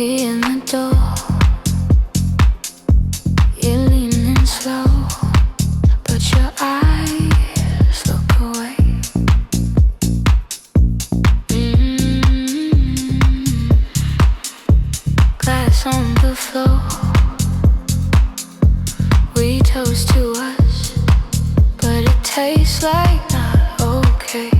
key in the door. You're leaning slow, but your eyes look away. Glass on the floor. We toast to us, but it tastes like not okay.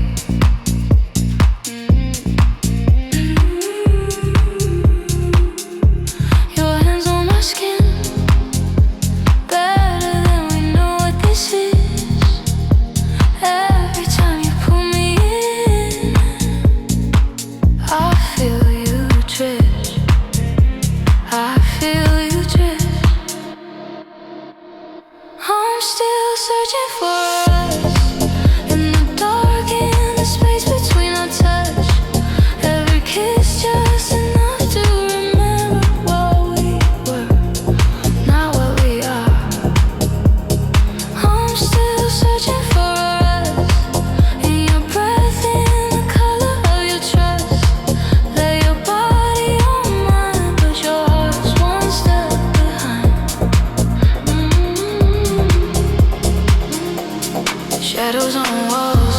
Shadows on walls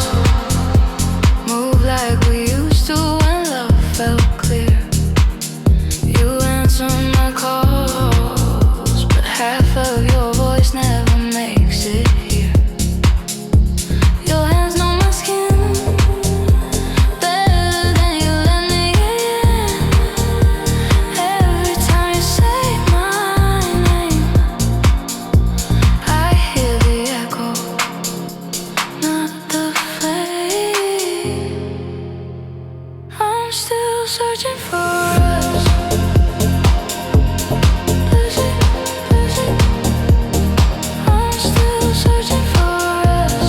move like we used to when love felt clear. You answer my calls, but half of your voice never makes it here. Your hands know my skin better than you let me in. Every time you say my name, I hear the echo. I'm still searching for us. I'm still searching for us.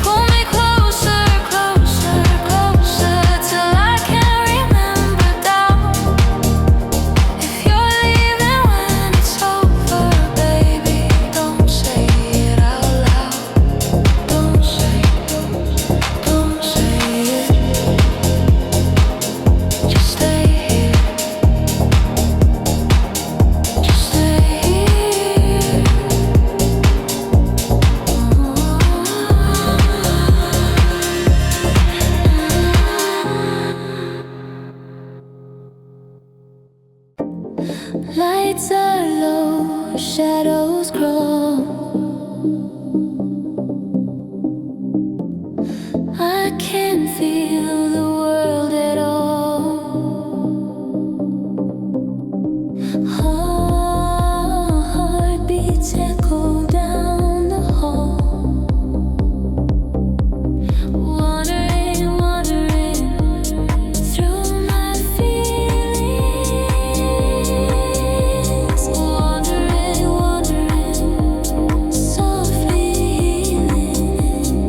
Pull me closer, closer, closer till I can't remember down. If you're leaving when it's over, baby, don't say it out loud. Don't say it. Just stay here. Just stay here. Lights are low, shadows crawl. I can't feel the world at all. Heartbeats echo down the hall. Wandering, wandering through my feelings. Wandering, wandering, softly healing.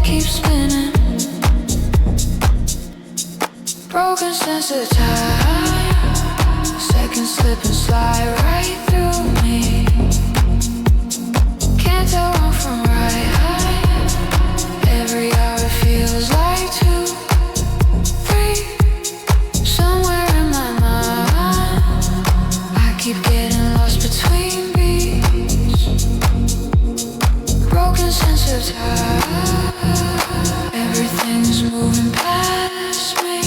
keeps spinning. Broken sense of time. Seconds slip and slide right through me. Can't tell wrong from right. Every hour feels like 2, 3. Somewhere in my mind, I keep getting lost between beats. Broken sense of time. Everything's moving past me.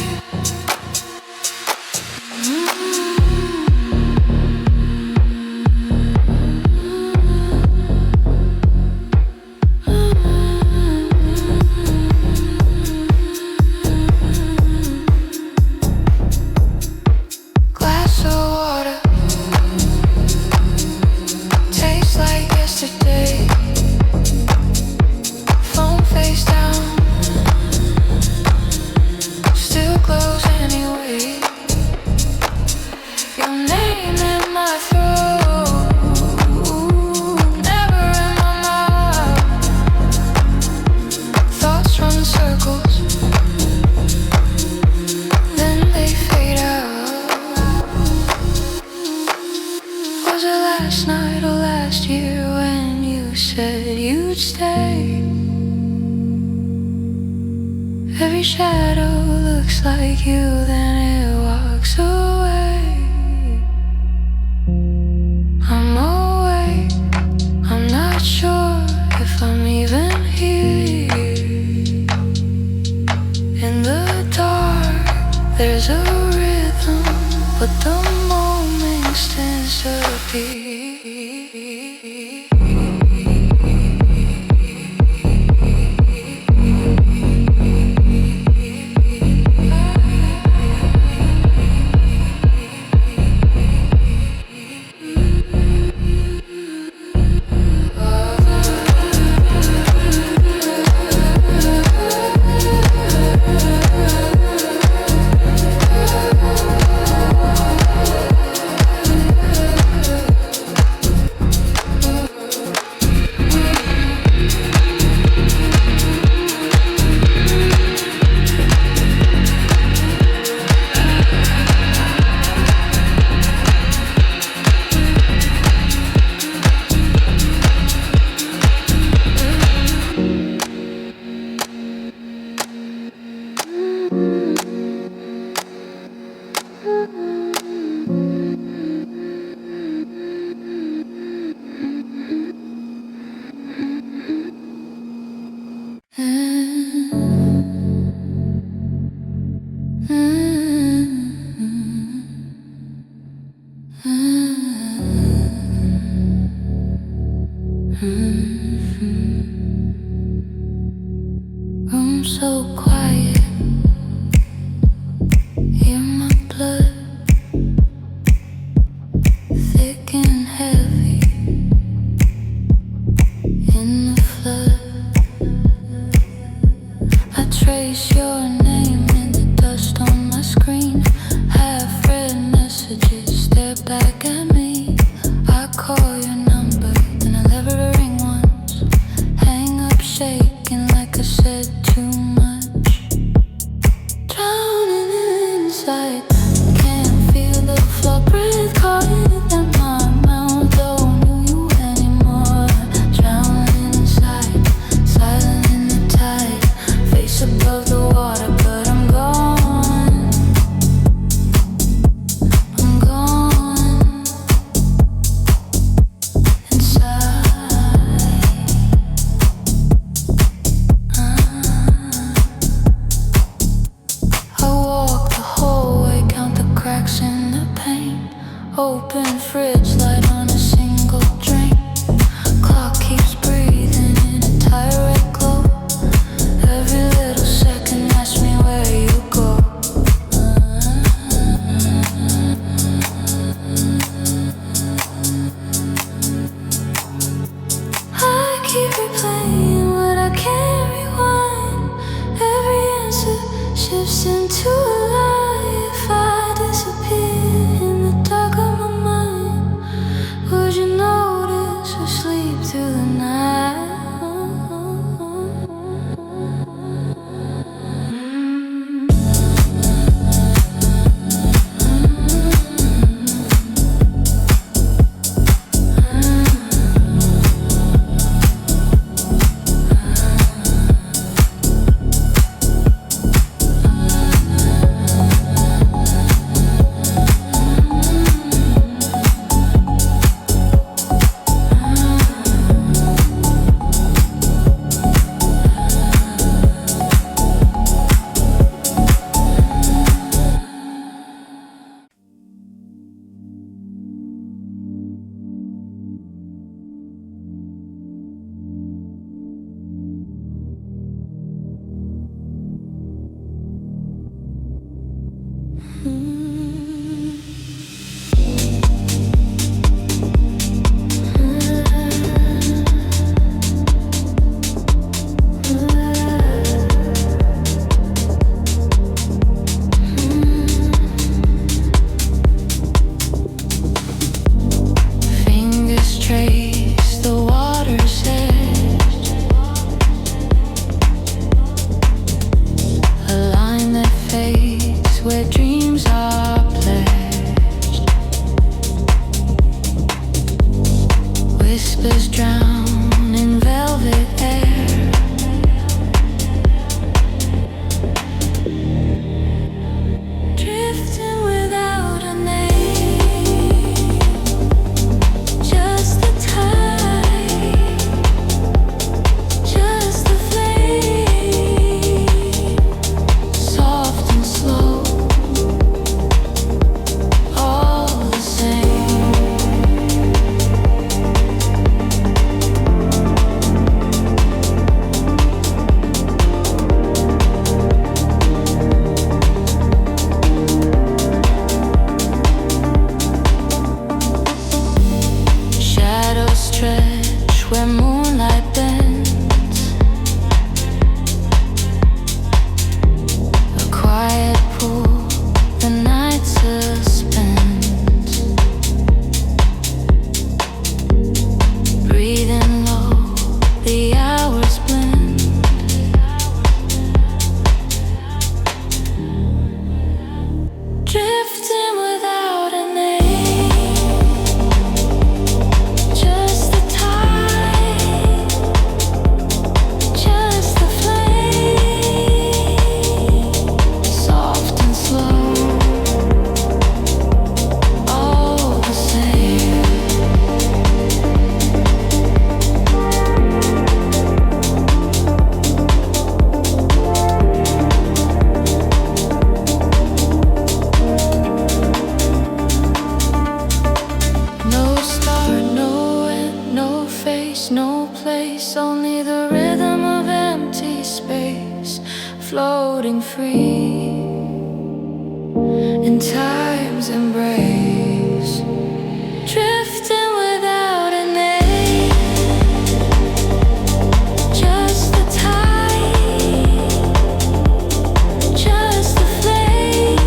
Every shadow looks like you, then it walks away. I'm awake, I'm not sure if I'm even here. In the dark, there's a rhythm, but the moment stands to be. Room so quiet, hear my blood, thick and heavy in the flood. I trace your name in the dust on my screen. Half-read messages stare back at me. I call your number, then I lever a ring once. Hang up shaking like I said too much. Whispers drown in velvet air. Drifting without a name, just the tide, just the flame, soft and slow, all the same. Stretch where moonlight bends, a quiet pool, the night suspends. Breathing low, the hours blend. Drifting without a name, just the tide, just the flame, soft and slow, all the same. No start, no end, no face, no place, only the rhythm of empty space, floating free in time's embrace. Drifting without a name, just the tide, just the flame,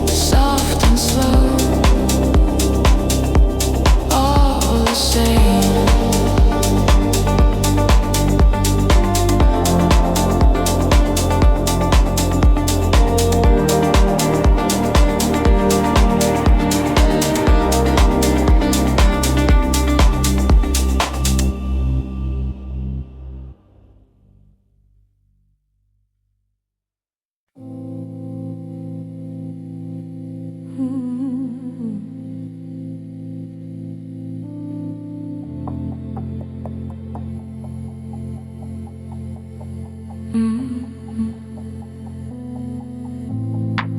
soft and slow, all the same.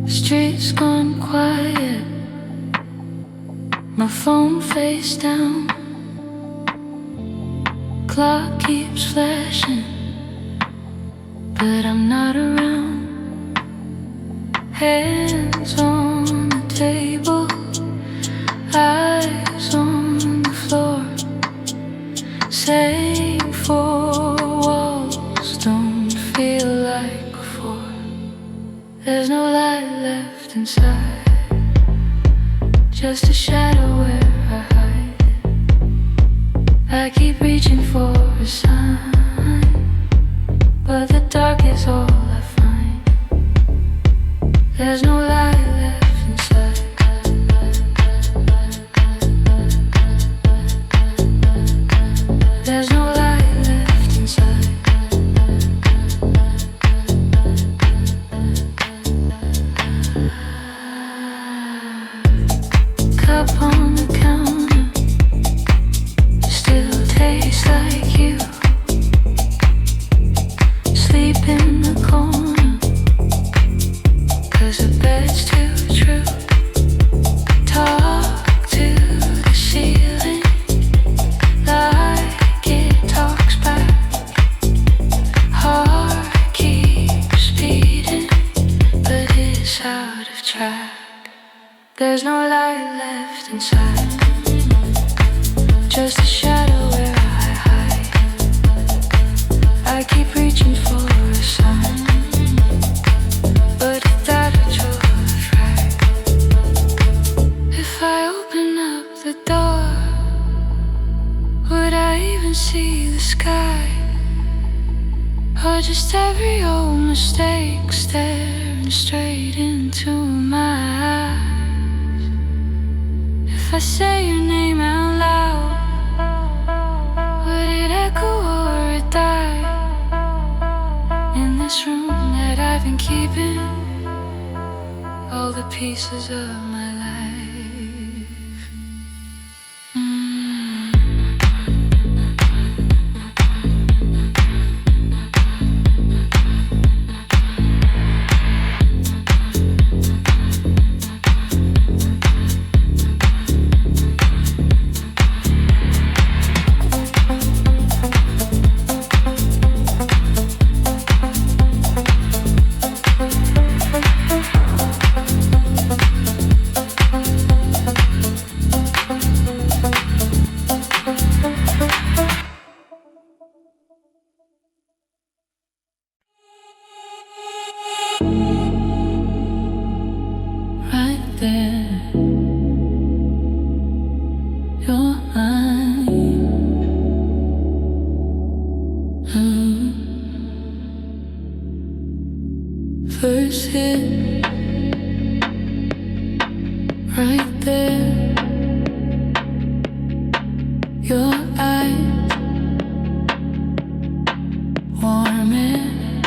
Streets gone quiet, my phone face down, clock keeps flashing, but I'm not around. Hands on the table, eyes on the floor, same four walls don't feel like before. There's no light left inside, just a shadow where I hide. I keep reaching for a sign, but the dark is all I find. There's no light left inside. There's no light left inside. Cup on the counter still tastes like you. Sleep in the corner, 'cause the bed's too true. Talk to the ceiling like it talks back. Heart keeps beating, but it's out of track. There's no light left inside, just a shadow where I hide. I keep reaching for a sign, but it's out of track. If I open up the door, would I even see the sky? Or just every old mistake staring straight into my eyes? If I say your name out loud, keeping all the pieces of my life. First hit, right there. Your eyes warming,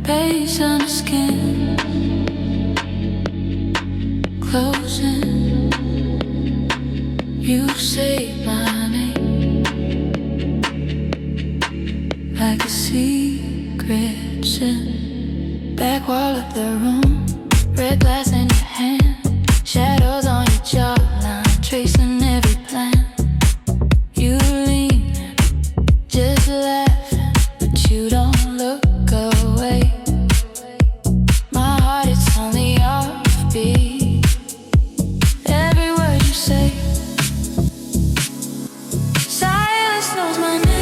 base on the skin, closing. You say my name like a secret. Back wall of the room, red glass in your hand, shadows on your jawline, tracing every plan. You lean, just laughing, but you don't look away. My heart is on the offbeat. Every word you say, silence knows my name.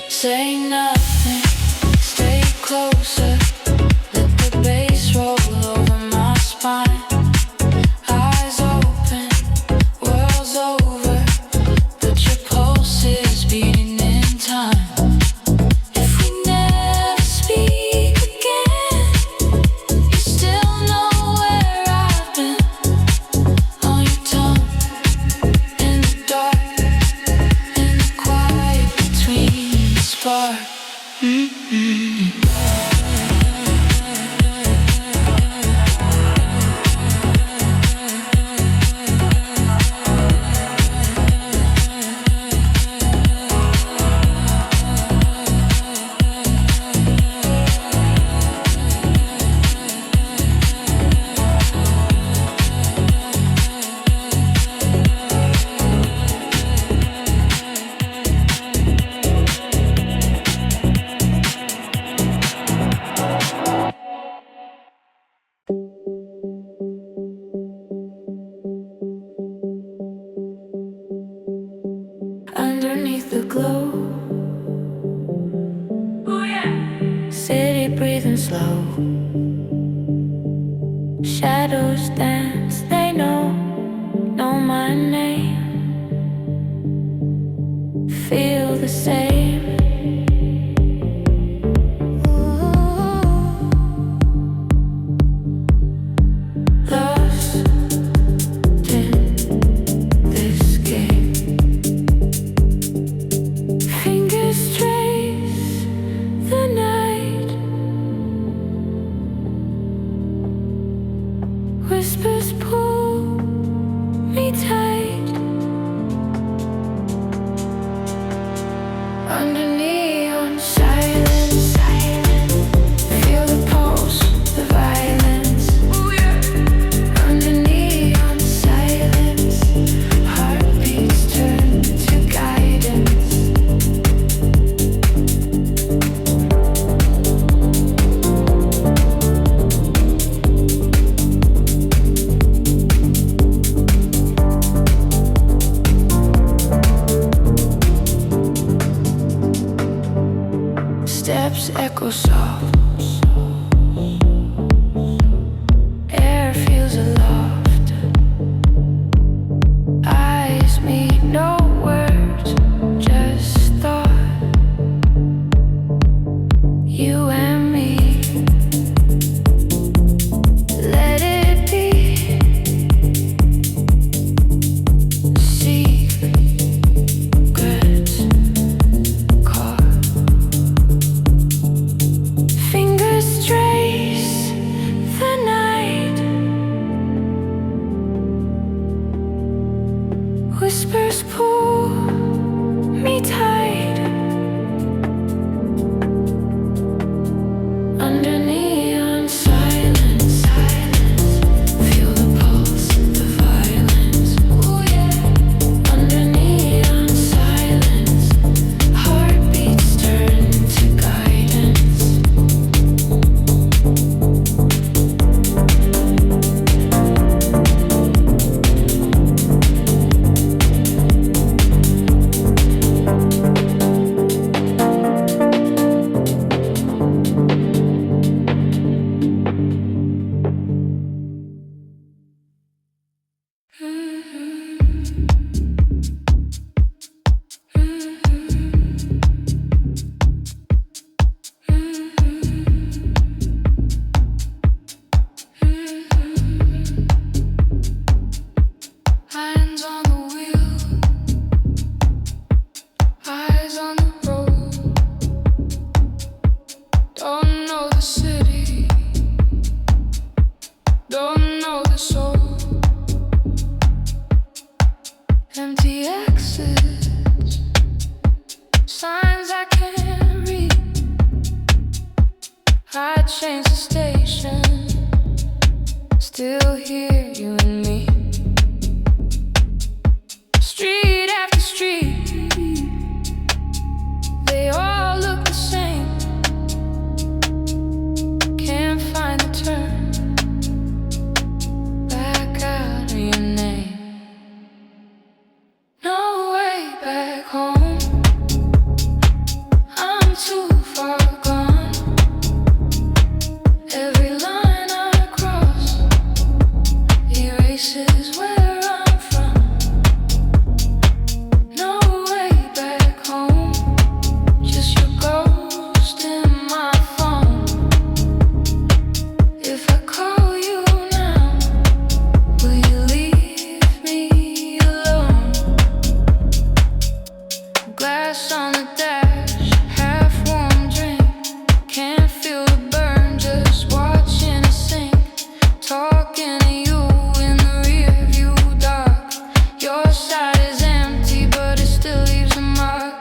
Say nothing, stay closer. Let the bass roll over my spine. Eyes open, world's over, but your pulse is beating in time. If we never speak again, you still know where I've been. On your tongue, in the dark, in the quiet between the spark. Underneath the glow, oh yeah. City breathing slow, shadows dance, they know my name. Feel the same, Whispers pull me tight under neon silence. Feel the pulse, the violence. Under neon silence, heartbeats turn to guidance. Steps echo soft. Air feels aloft. Eyes meet, no words, just thought. You and me. Let it be. Secrets caught. Fingers trace the night. Whispers pull me tight under neon silence. Feel the pulse, the violence. Under neon silence, heartbeats turn to guidance. Hands on the wheel, eyes on the road. Don't know the city, don't know the soul. Empty exits, signs I can't read. I changed the station, still hear you and me. Street after street, they all look the same. Can't find the turn back out of your name. No way back home. I'm too far gone. Every line I cross erases where I'm from. No way back home. Just your ghost in my phone. If I call you now, will you leave me alone? Glass on the dash, half warm drink. Can't feel the burn, just watching it sink. Talking to you in the rear view dark. Your side is empty, but it still leaves a mark.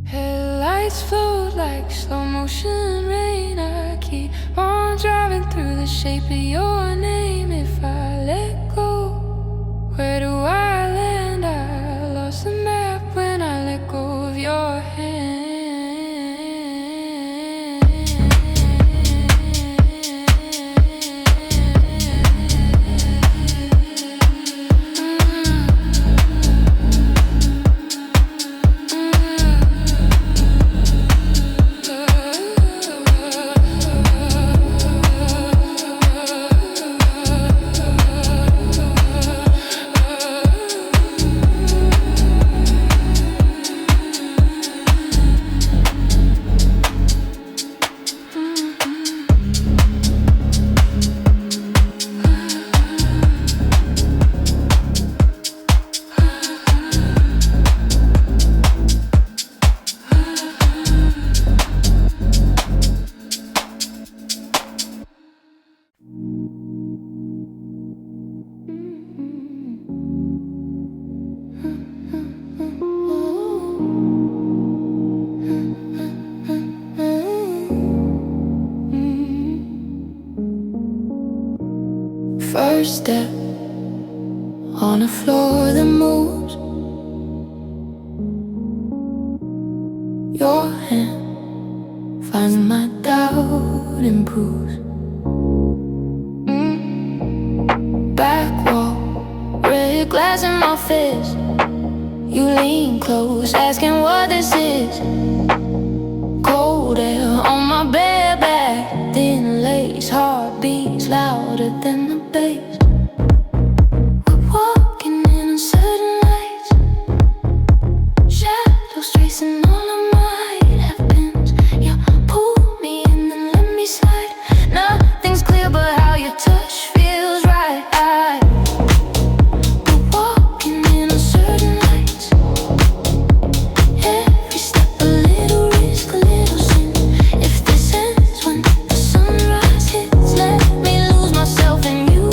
Headlights float like slow motion rain. I keep on driving through the shape of your name. If I let go, where do I land? I lost the map when I let go of your hand. First step on a floor that moves. Your hand finds my doubt improves. Back wall, red glass in my fist. You lean close, asking what this is. Cold air on my bare back, thin lace, heartbeats louder than the bass. We're walking in uncertain lights, shadows tracing all of my hairpins. You pull me in and let me slide. Nothing's clear but how your touch feels right. We're walking in uncertain lights, every step a little risk, a little sin. If this ends when the sunrise hits, let me lose myself in you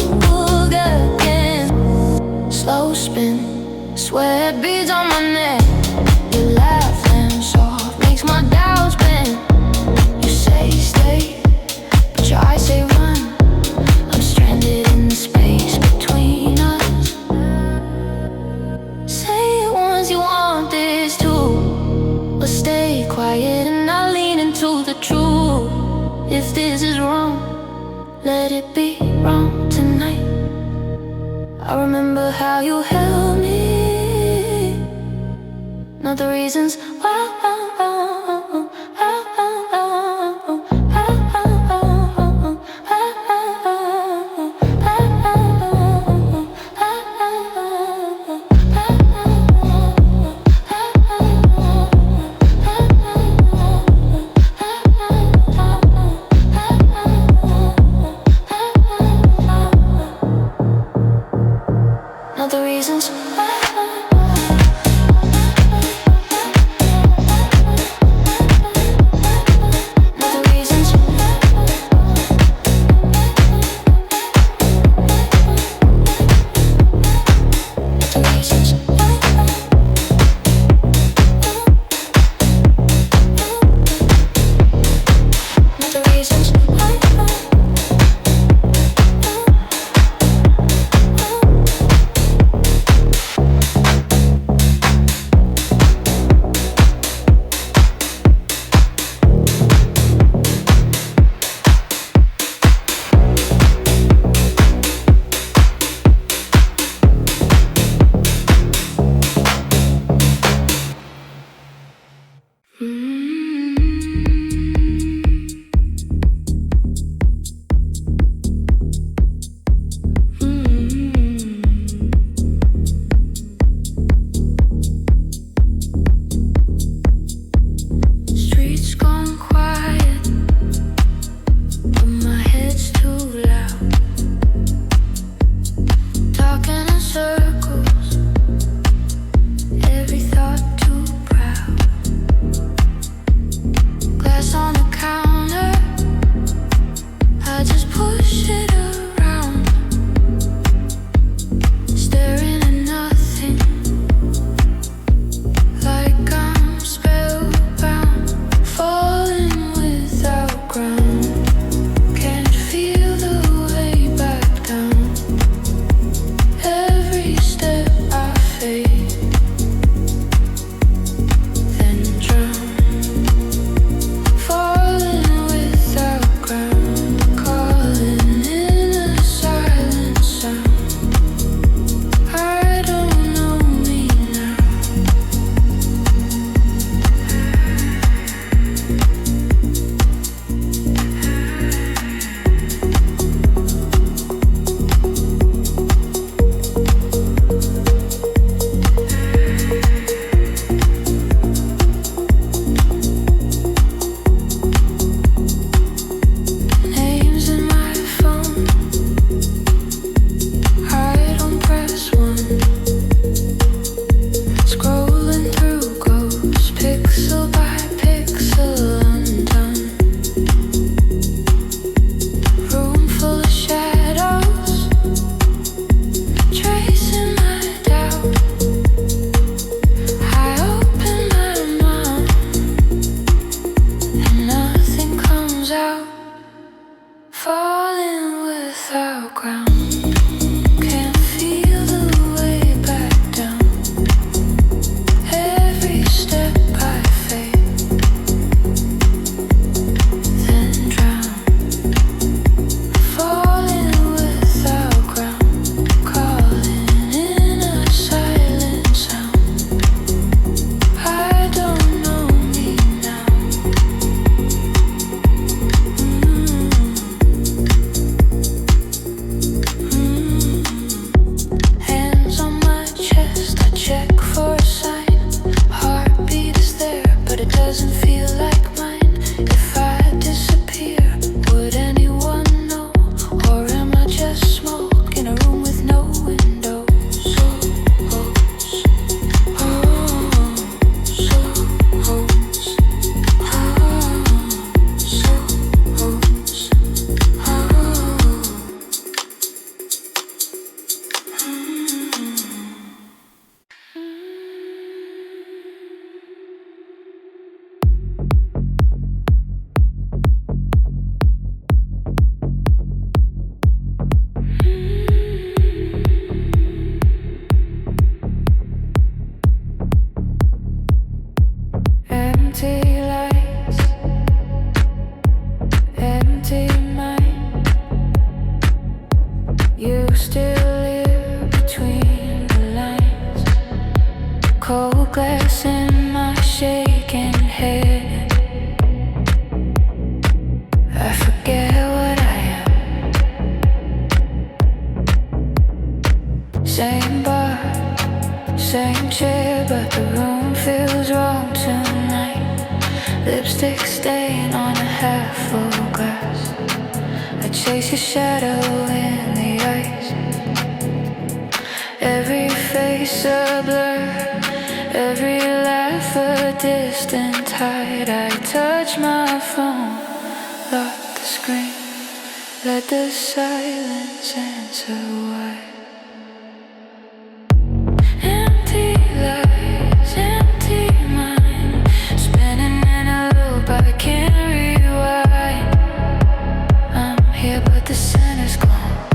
again. Slow spin, sweat beads on my neck. Your laugh and soft makes my doubts bend. You say stay, but your eyes say run. I'm stranded in the space between us. Say it once you want this too, but stay quiet and I'll lean into the truth. If this is wrong, let it be wrong tonight. I remember how you held me, not the reasons why. Not the reasons why. falling without ground. You still live between the lines. Cold glass in my shaking head. I forget what I am. Same bar, same chair, but the room feels wrong tonight. Lipstick stain on a half-full glass. I chase your shadow in the ice. Every face a blur, every laugh a distant tide. I touch my phone, lock the screen, let the silence answer why. Empty lies, empty mind, spinning in a loop I can't rewind. I'm here but the center's gone,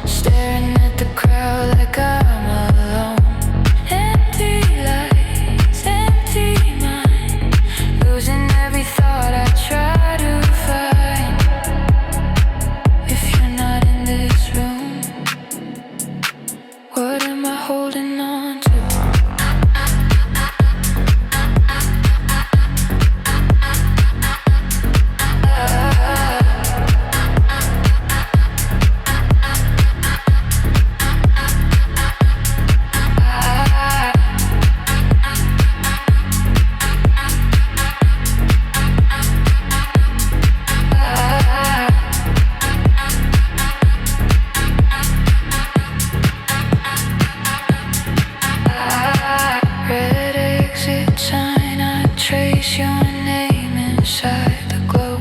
staring at the crowd like I'm alone. Empty lies, empty mind, losing every thought I try to find. If you're not in this room, what am I holding on to? Red exit sign, I trace your name inside the glow.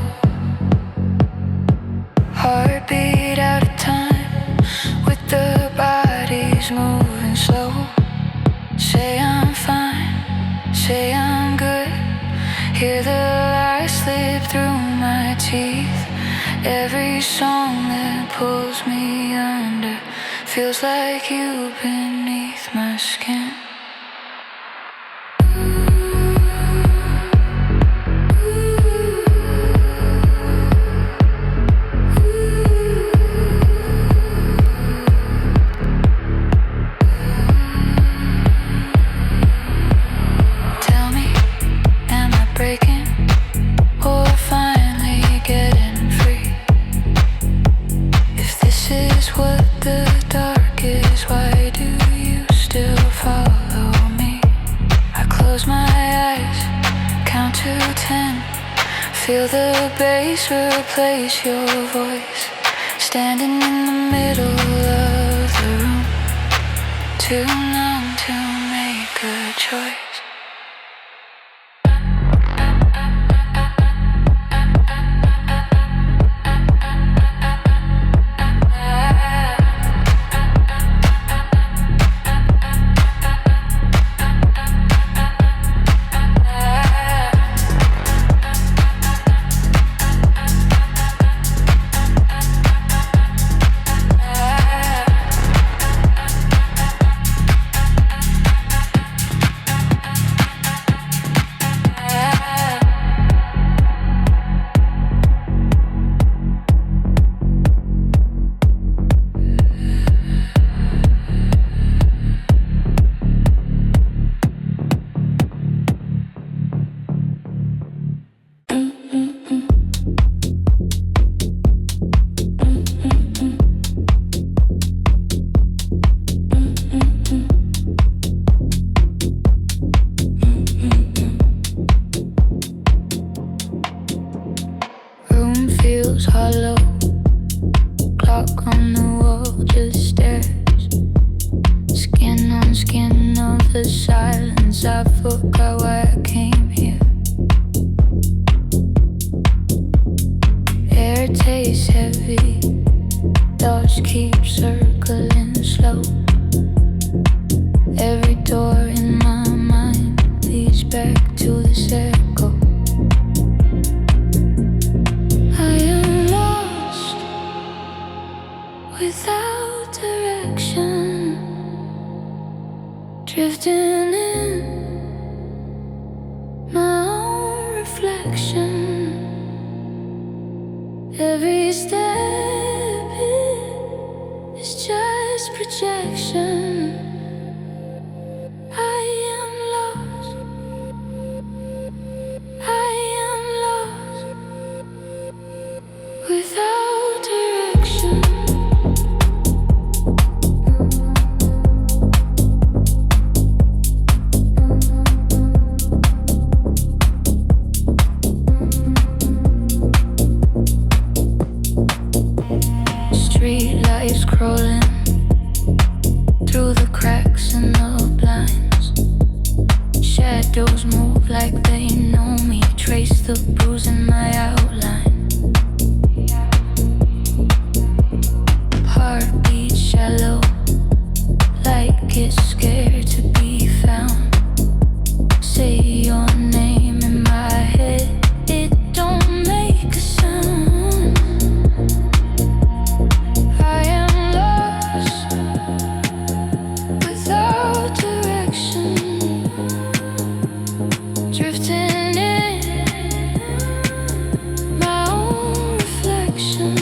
Heartbeat out of time, with the bodies moving slow. Say I'm fine, say I'm good. Hear the lies slip through my teeth. Every song that pulls me under feels like you beneath my skin. Tell me, am I breaking or finally getting free? If this is what the dark is, why do you still follow me? I close my eyes, count to 10, feel the bass replace your voice. Standing in the middle of the room, too numb to make a choice. Room feels hollow, clock on the wall just stares. Skin on skin of the silence, I forgot why I came here. Air tastes heavy, thoughts keep circling slow. Every door in my mind leads back to this echo. I am lost without direction, drifting in my own reflection. Every step is just projection. I am lost. I am lost without direction. Street lights crawling through the cracks in the blinds. Shadows move like they know me. Trace the bruise in my outline. Heartbeat shallow, like it's scared to be found. Say your name in my head, it don't make a sound. I am lost without direction, drifting in my own reflection.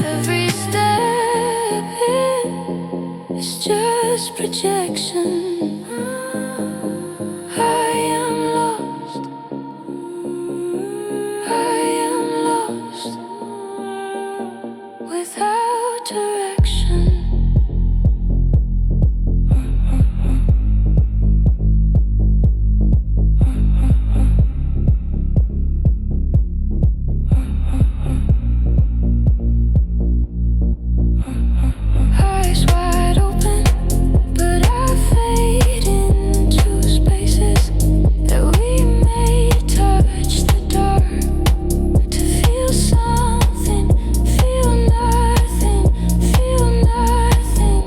Every step is just projection. I am lost. I am lost without direction. Eyes wide open, but I fade into spaces that we may touch the dark to feel something, feel nothing, feel nothing.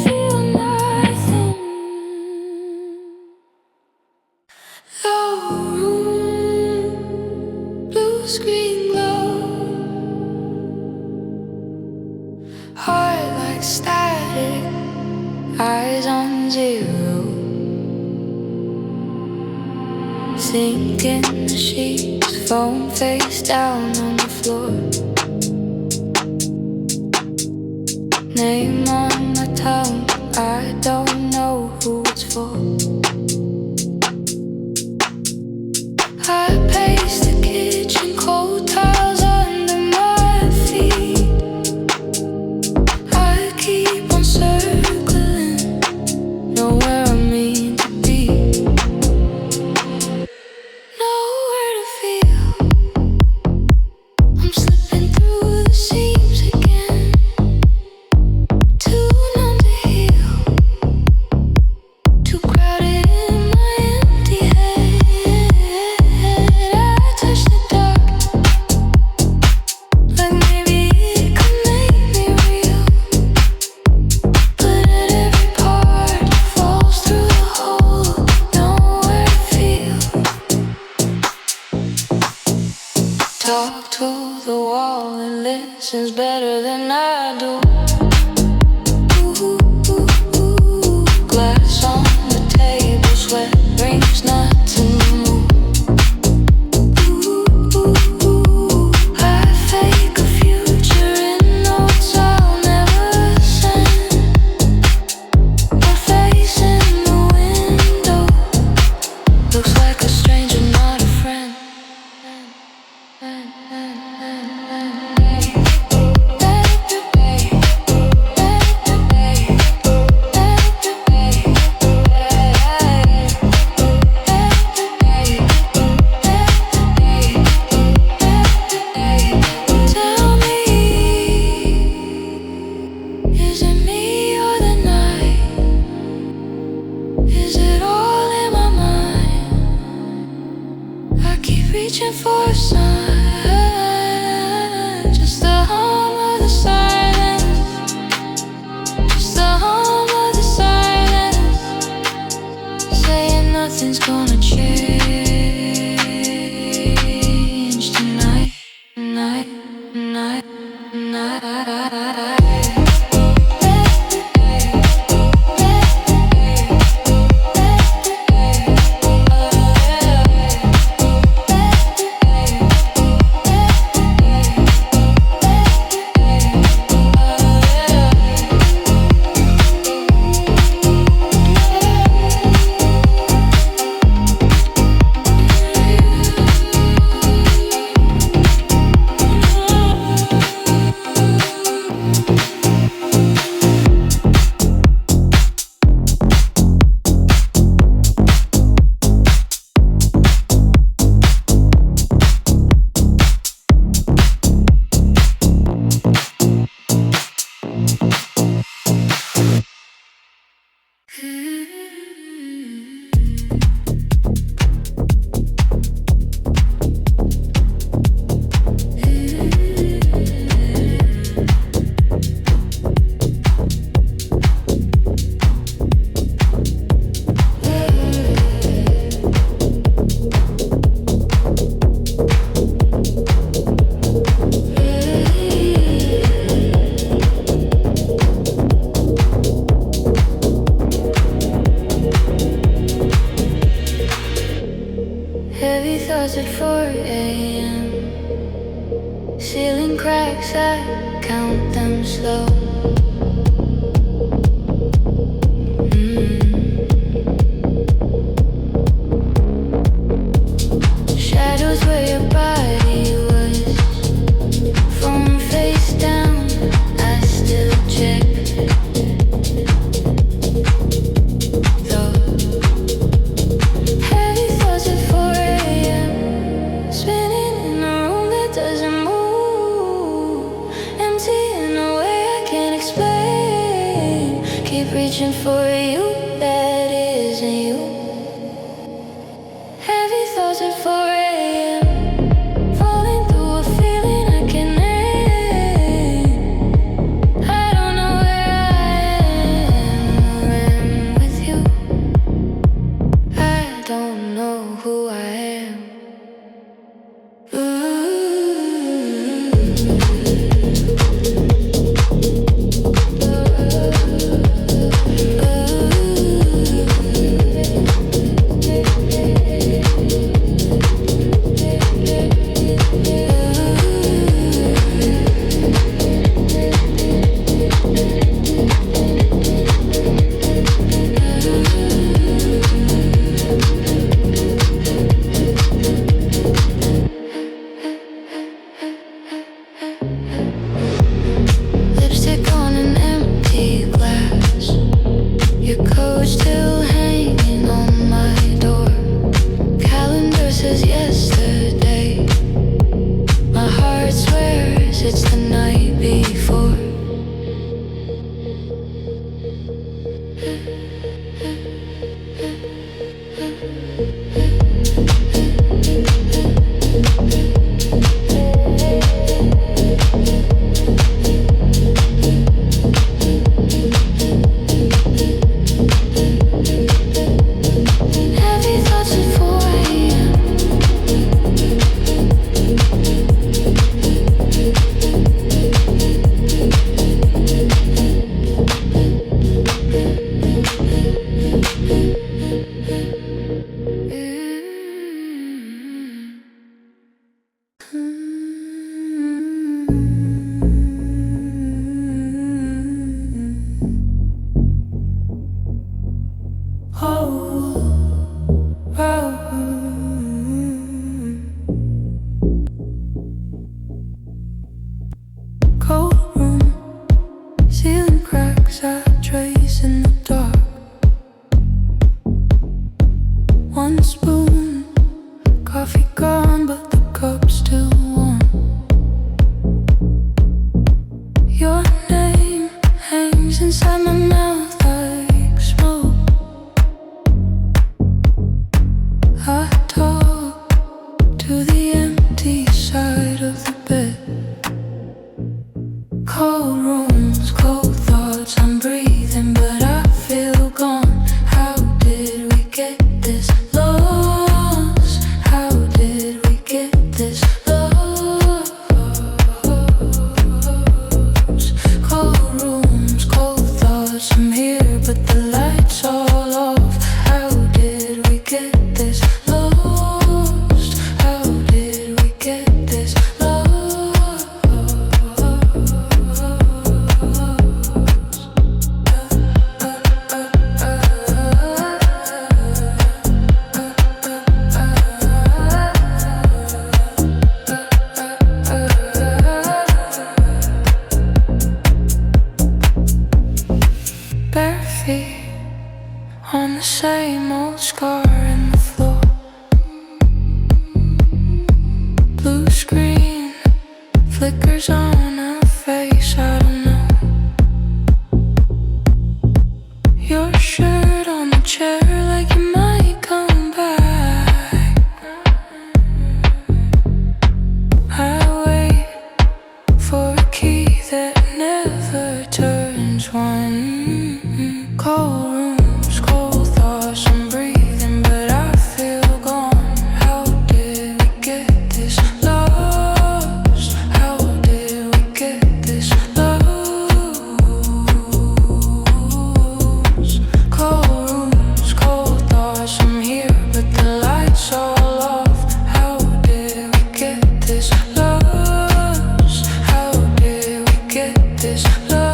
Feel nothing. Low room, blue screen glow, heart like static, eyes on zero. Sinking the sheets, foam face down on the floor. Name on my tongue, I don't know who it's for. I pace the kitchen, cold tiles under my feet. I keep on circling, nowhere I mean to be, nowhere to feel. I'm slipping through the seams again, too numb to heal, too crowded explain. Keep reaching for you that isn't you. Heavy thoughts at 4 a.m. Falling through a feeling I can name. I don't know where I am when I'm with you. I don't know who I am. Lipstick on an empty glass. Your coat still hanging on my door. Calendar says yesterday. My heart swears it's the night before. Heavy thoughts at 4 a.m. Cold room, ceiling cracks I trace in the dark. One spoon, coffee gone, but the cup's still warm. Your name hangs inside my mouth like smoke. I talk to the empty side of the bed. Cold rooms, cold thoughts, I'm breathing, but I feel gone. How did we get this lost? How did we get this lost? Cold rooms, cold thoughts, I'm here, but the lights all off. How did we get this lost? How did we get this lost? Bare feet on the same old scar in the floor. Blue screen flickers on a face I don't know. Your shirt on the chair like you might come back. I wait for a key that never turns one. Cold rooms, cold thoughts, I'm breathing, but I feel gone. How did we get this lost? How did we get this lost? Cold rooms, cold thoughts, I'm here, but the lights all off. How did we get this lost? How did we get this lost?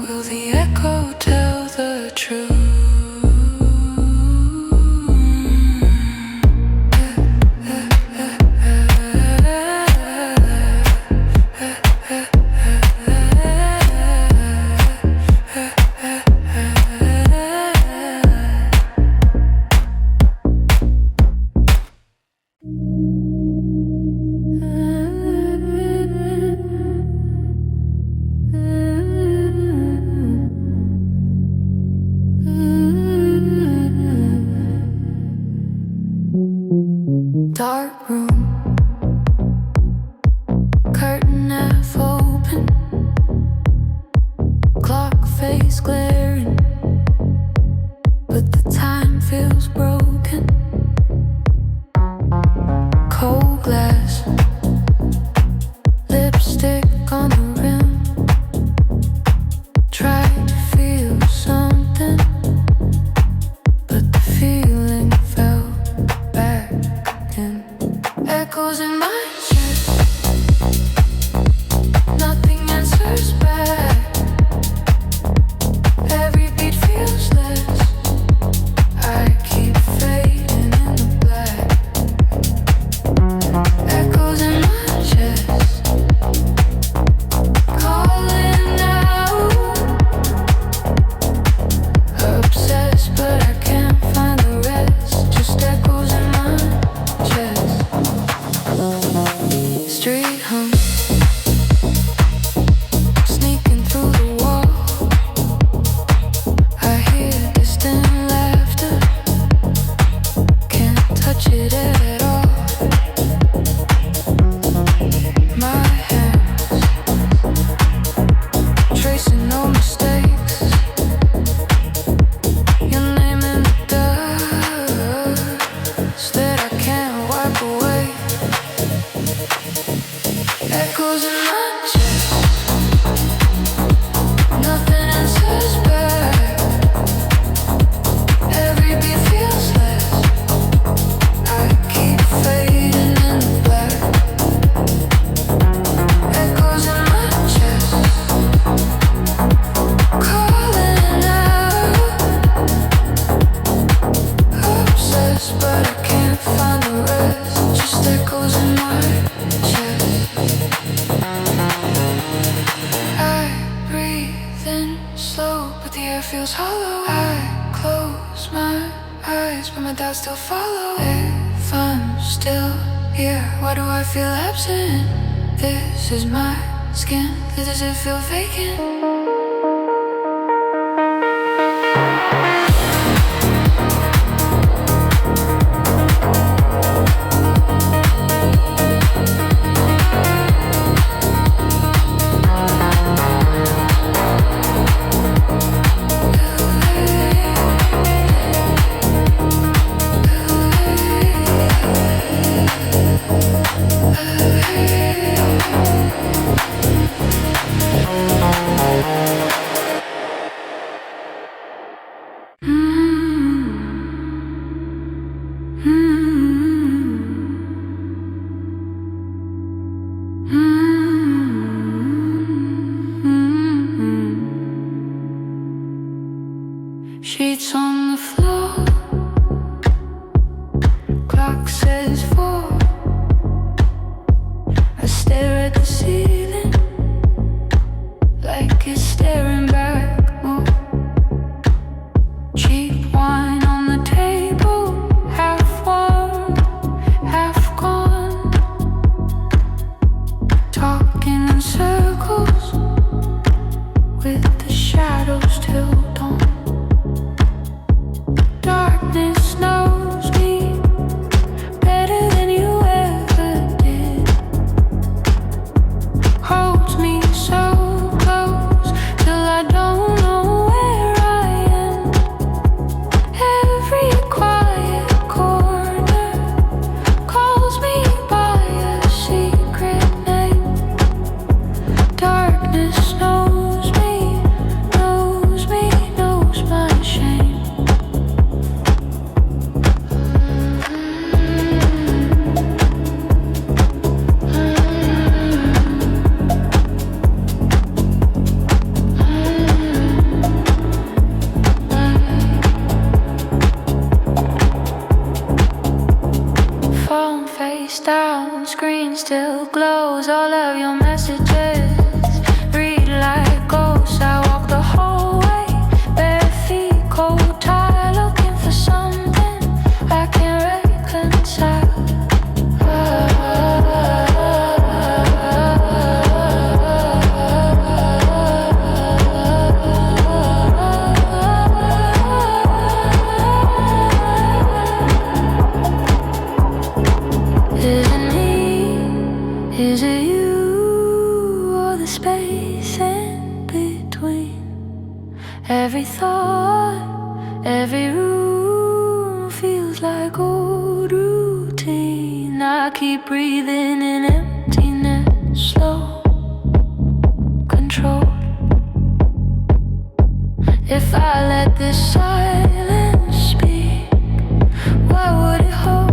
Will the echo tell the truth? Dark room, curtain half open, clock face glaring, but the time feels broken. Cold glass, lipstick on the rim. Try to feel something, but the feeling fell back in. Echoes in my chest, nothing answers back. Every beat feels less. I keep fading in the black. Echoes in my chest, calling out. Obsessed, but I can't find the rest. Just echoes in my chest. Street hum, sneaking through the wall. I hear distant laughter, can't touch it at all. My hands, tracing no mistakes. Your name in the dust that I can't wipe away. Echoes in my chest, nothing answers back. Every beat feels less. I keep fading in the black. Echoes in my chest, calling out. Obsessed, but I can't find the rest. Just echoes in my chest. I breathe in slow, but the air feels hollow. I close my eyes, but my doubts still follow. If I'm still here, why do I feel absent? This is my skin, does it feel vacant? glows all of your messages. Read like ghosts, I walk the whole way. Bare feet, cold tire, looking for something I can't reconcile. Is it you or the space in between? Every thought, every room feels like old routine. I keep breathing in emptiness, slow, controlled. If I let this silence speak, what would it hold?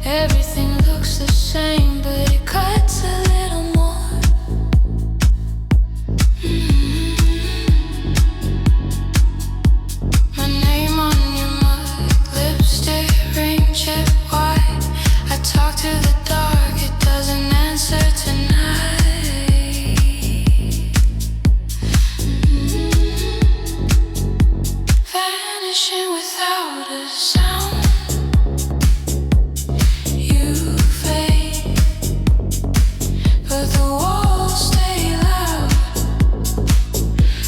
Everything looks the same, but it cuts a little more. vanishing without a sound. You fade, but the walls stay loud.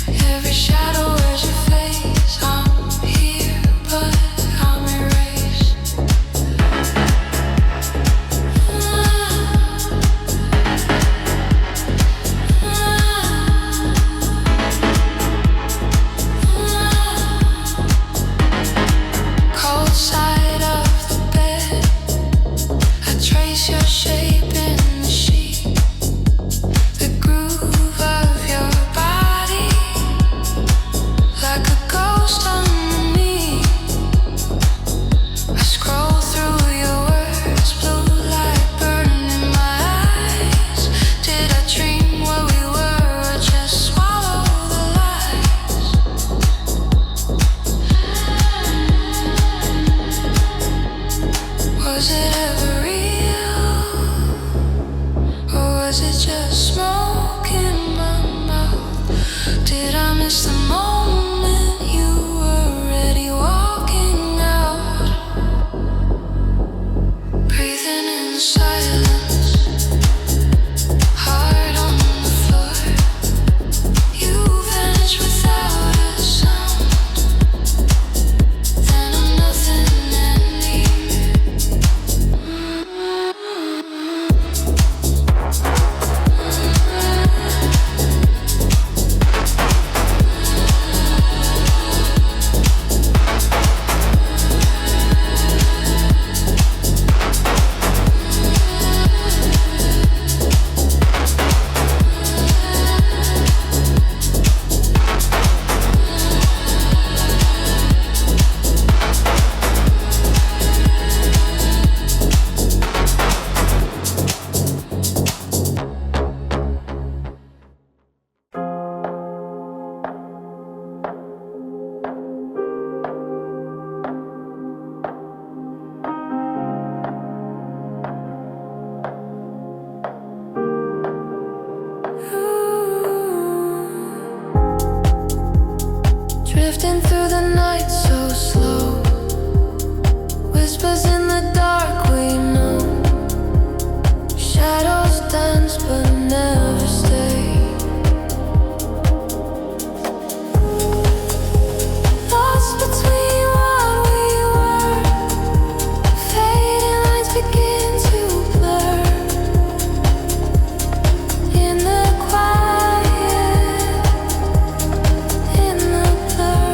Every shadow wears your face. I'm here, but I'm erased. Cold side of the bed, I trace your shape in the sheet. The groove of your body, like a ghost underneath. I scroll through your words, blue light burning in my eyes. Did I dream what we were, or just swallow the lies? Was it ever real, or was it just smoke in my mouth? Did I miss the moment you were already walking out? Breathing in silence, heart on the floor. You vanish without a sound. Then I'm nothing anymore. Drifting through the night so slow, whispers in the dark we know. Shadows dance but never stay. Lost between what we were, fading lines begin to blur. In the quiet, in the blur.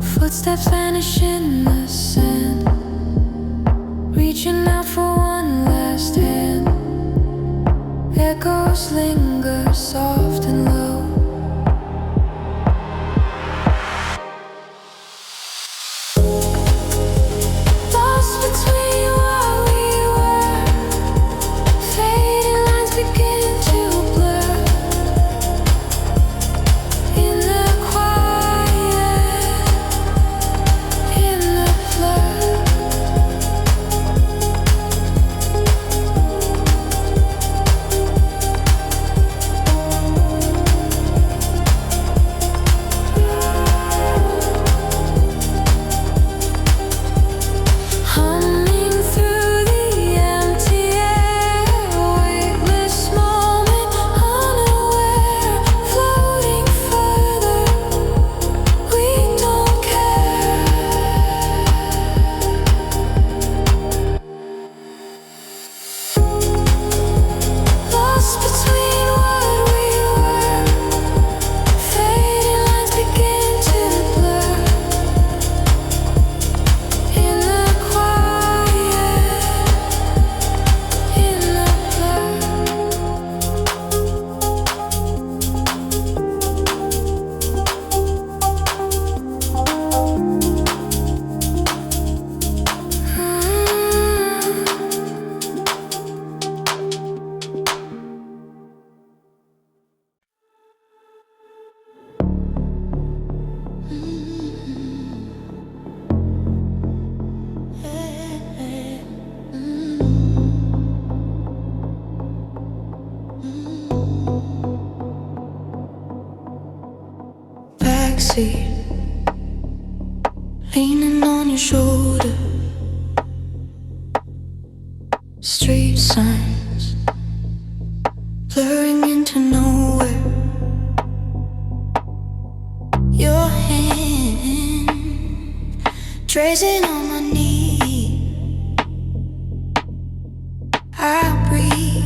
Footsteps vanish in the sand, reaching out for one last hand. Echoes linger soft and low. Lost between what we were, fading lines begin to blur. In the quiet, in the blur. backseat, leaning on your shoulder. Street signs blurring into nowhere. Your hand tracing on my knee. I breathe.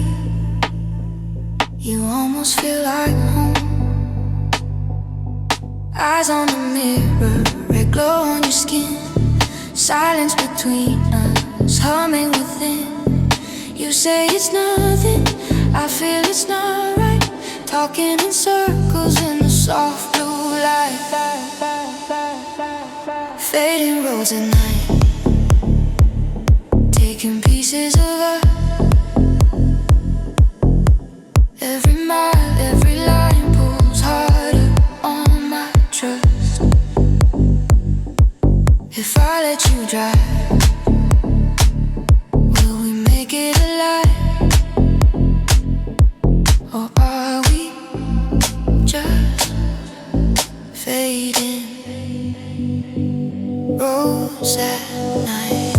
You almost feel like home. Eyes on the mirror, red glow on your skin. Silence between us, humming within. You say it's nothing, I feel it's not right. Talking in circles in the soft blue light. Fading roads at night, taking pieces of us. Every mile, every line pulls harder on my trust. If I let you drive, will we make it alive? Or are we just fading roads at night?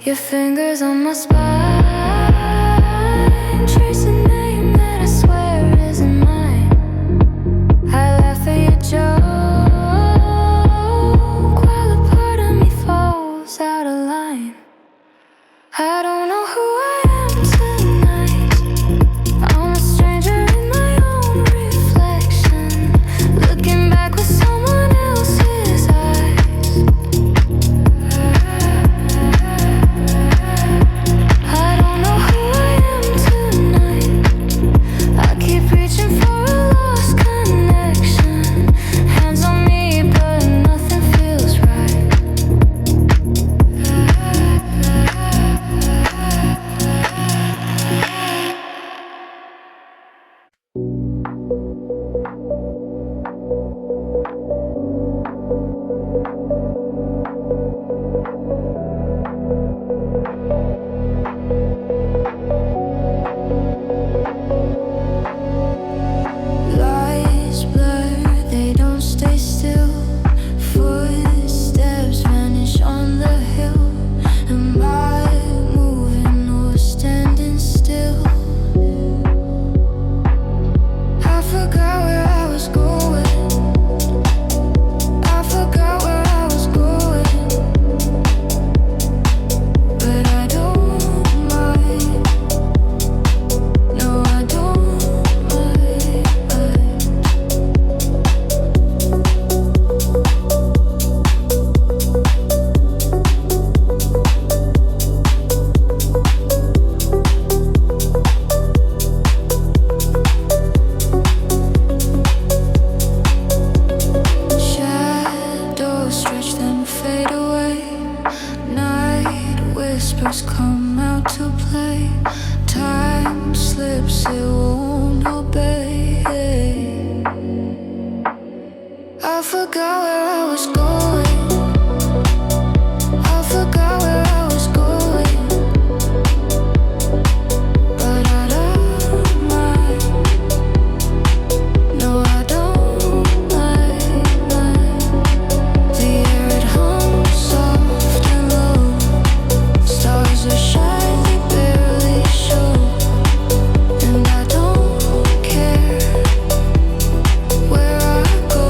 Your fingers on my spine, trace a name that I swear isn't mine. I laugh at your joke while a part of me falls out of line. I don't know who I am tonight. I'm a stranger in my own reflection, looking back with someone else's eyes. I don't know who I am tonight. I keep reaching for a lost connection. Hands on me, but nothing feels right. Lights blur, they don't stay still. Footsteps vanish on the hill. Am I moving or standing still? I forgot where I was going. I forgot where I was going. But I don't mind. No, I don't mind. Shadows stretch then fade away. Night whispers come out to play. Time slips, it won't obey. I forgot where I was going. I forgot where I was going. But I don't mind. No, I don't mind. The air, it hums soft and low. Stars are shine, they barely show. And I don't care where I go.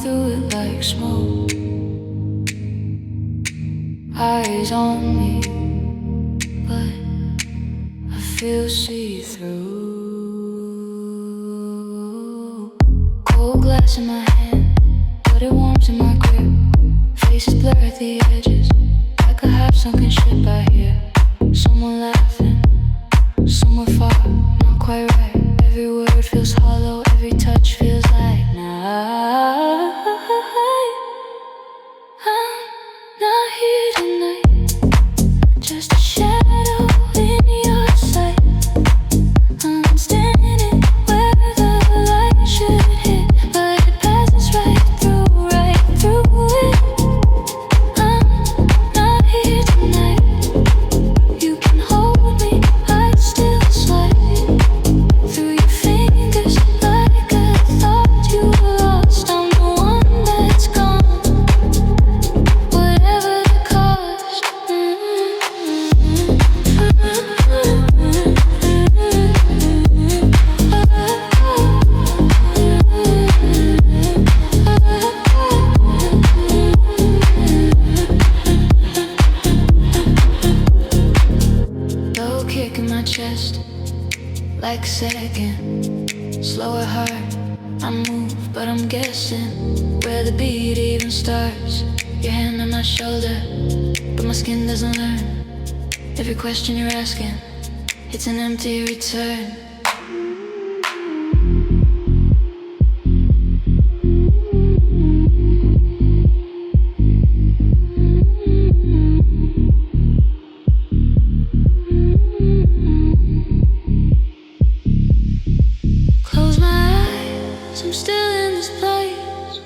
through it like smoke. Eyes on me, but I feel see-through. Cold glass in my hand, but it warms in my grip. Faces blur at the edges, like a half-sunken ship I hear. Someone laughing, somewhere far, not quite right. Every word feels hollow, every touch feels like night. I'm not here tonight, just a shadow in your sight. I'm standing where the light should hit, but it passes right through it. I'm not here tonight, you can hold me, I still slide through your fingers like I thought you were lost. I'm the one that's gone, whatever the cost. Low kick in my chest, like a second. Slower heart, I move, but I'm guessing where the beat even starts. Your hand on my shoulder, but my skin doesn't learn. Every question you're asking, it's an empty return. Close my eyes, I'm still in this place.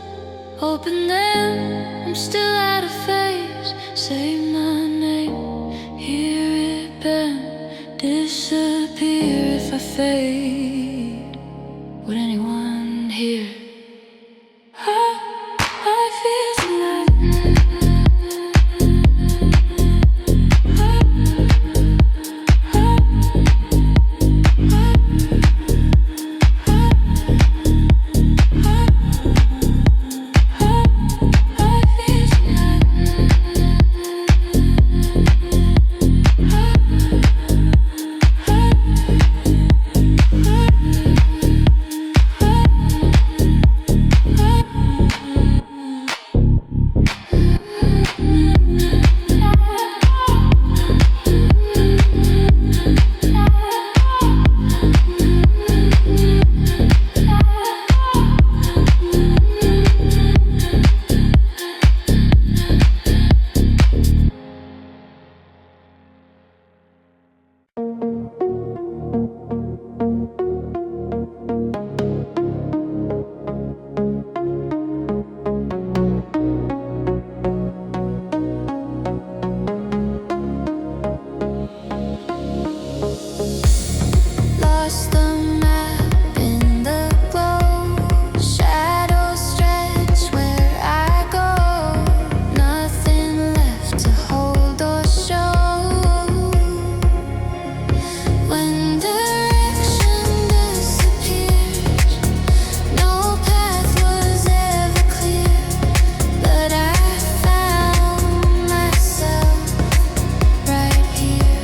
Open them, I'm still out of phase. Say my name, hear it bend, disappear if I fade. Would anyone hear? I feel alive. Lost the map in the glow. Shadows stretch where I go. Nothing left to hold or show. When direction disappears, no path was ever clear. But I found myself right here.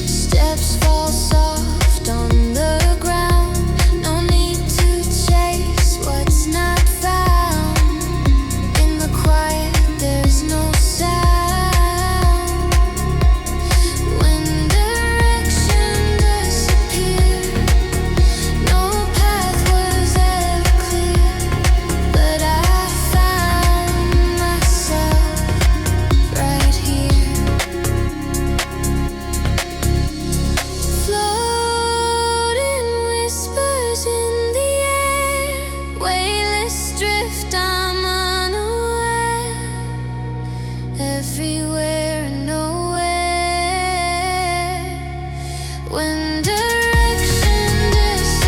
Steps fall soft on the ground. No need to chase what's not found. In the quiet, there's no sound. When direction disappeared, no path was ever clear. But I found myself right here. Floating whispers in the air, weightless drift, I'm unaware. Everywhere and nowhere. When direction disappears,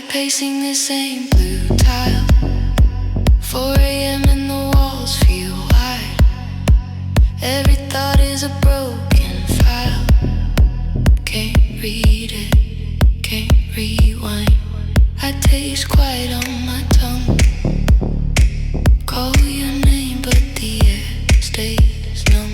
Pacing the same blue tile. 4 a.m. and the walls feel wide. Every thought is a broken file. Can't read it, can't rewind. I taste quiet on my tongue. Call your name, but the air stays numb.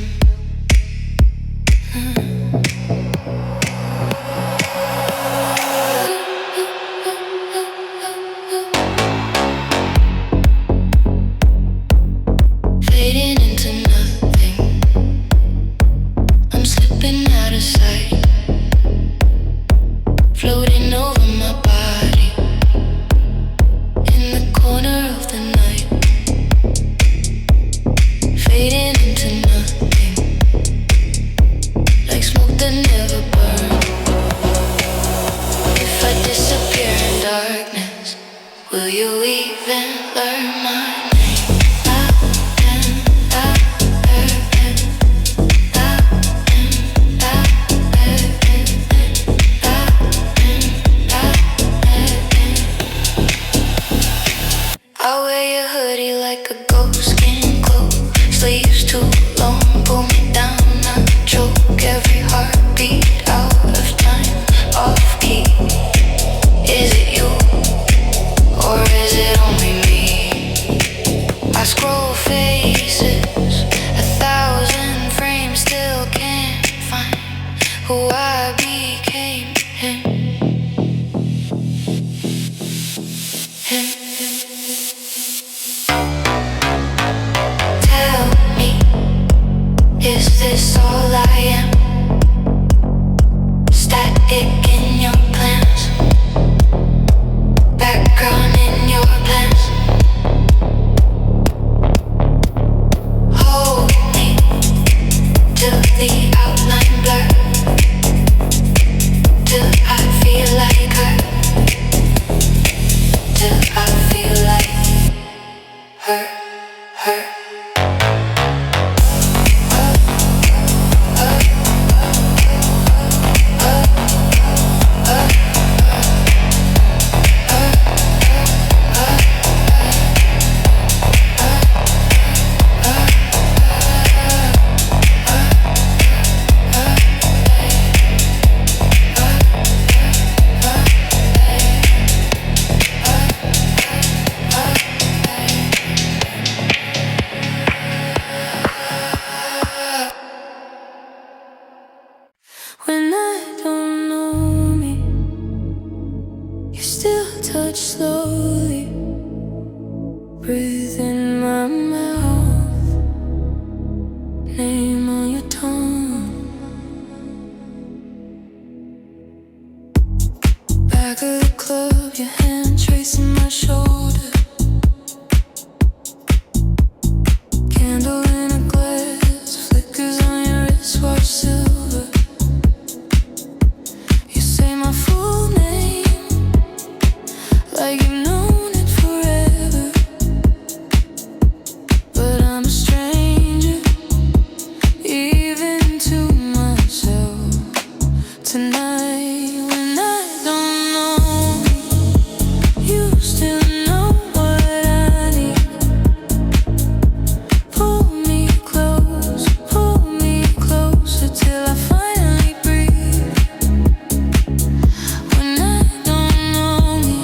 Will you even learn my name? I wear your hoodie like a ghost skin cloak. Sleeves too long, pull me down, I choke. Every heartbeat out of time, off key. Is it you? Or is it only me? I scroll faces, 1,000 frames, still can't find who I became. Tell me, is this all I am? Static in your plans, background in your plans. Hold me till the outline blur, till I feel like her, till I feel like her, her. When I don't know me, you still touch slowly. Breathe in my mouth, name on your tongue. Back of the club, your hand tracing my shoulder. Candle in a glass, flickers on your wristwatch silver. You say my full name, like you've known it forever. But I'm a stranger, even to myself. Tonight, when I don't know you still know what I need. Pull me closer till I finally breathe. When I don't know me,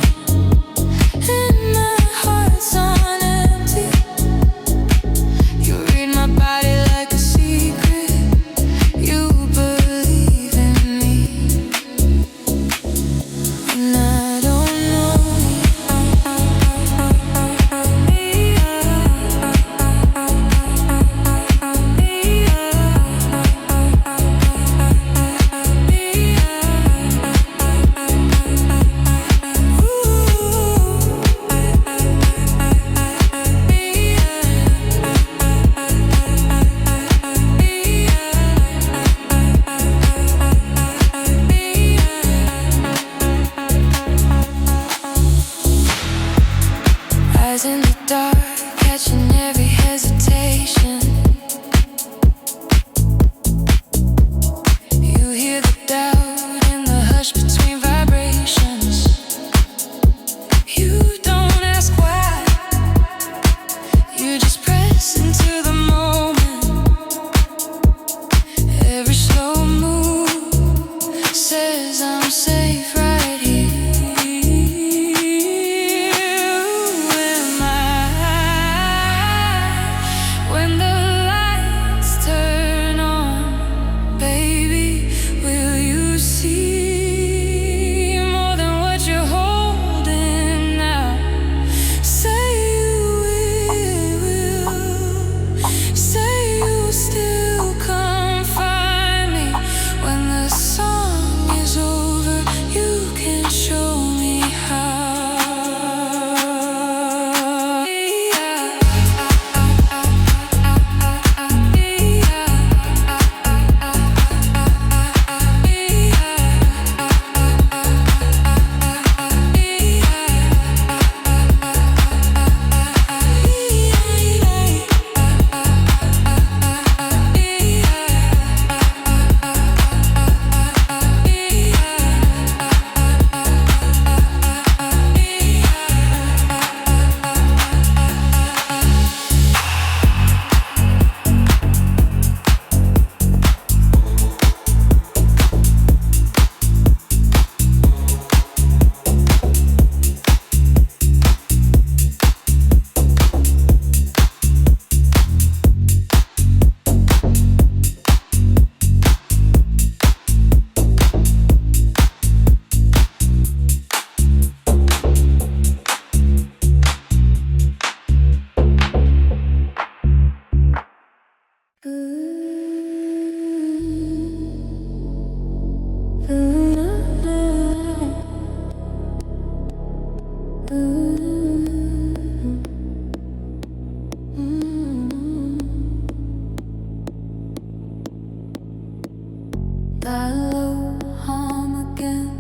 That low hum again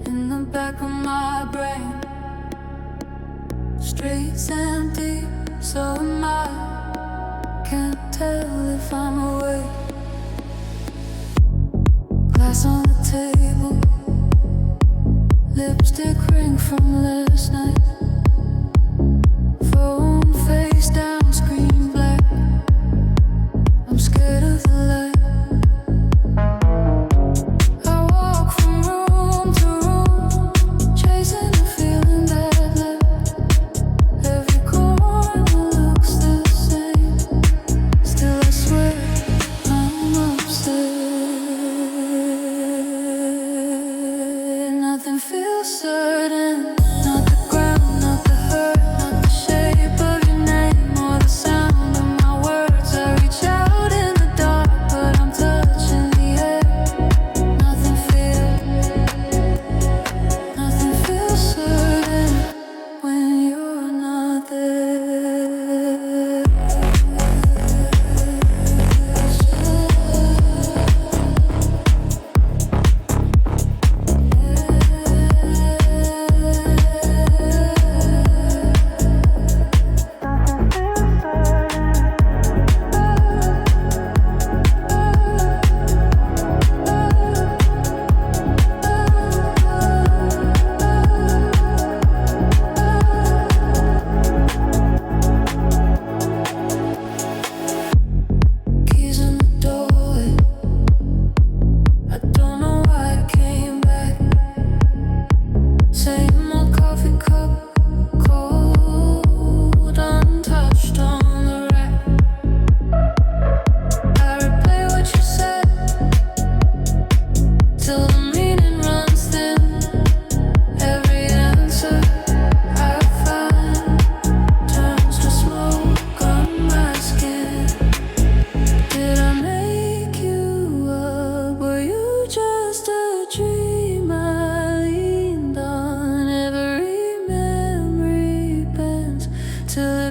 in the back of my brain. Streets empty, so am I. Can't tell if I'm awake. Glass on the table, lipstick ring from last night. Phone face down, screen black. I'm scared of the light. Certain, not the ground, not the hurt, not the shape of your name or the sound of my words. I reach out in the dark, but I'm touching the air. Nothing feels certain when you're not there.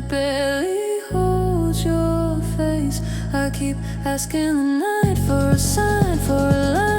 Barely holds your face. I keep asking the night for a sign, for a line.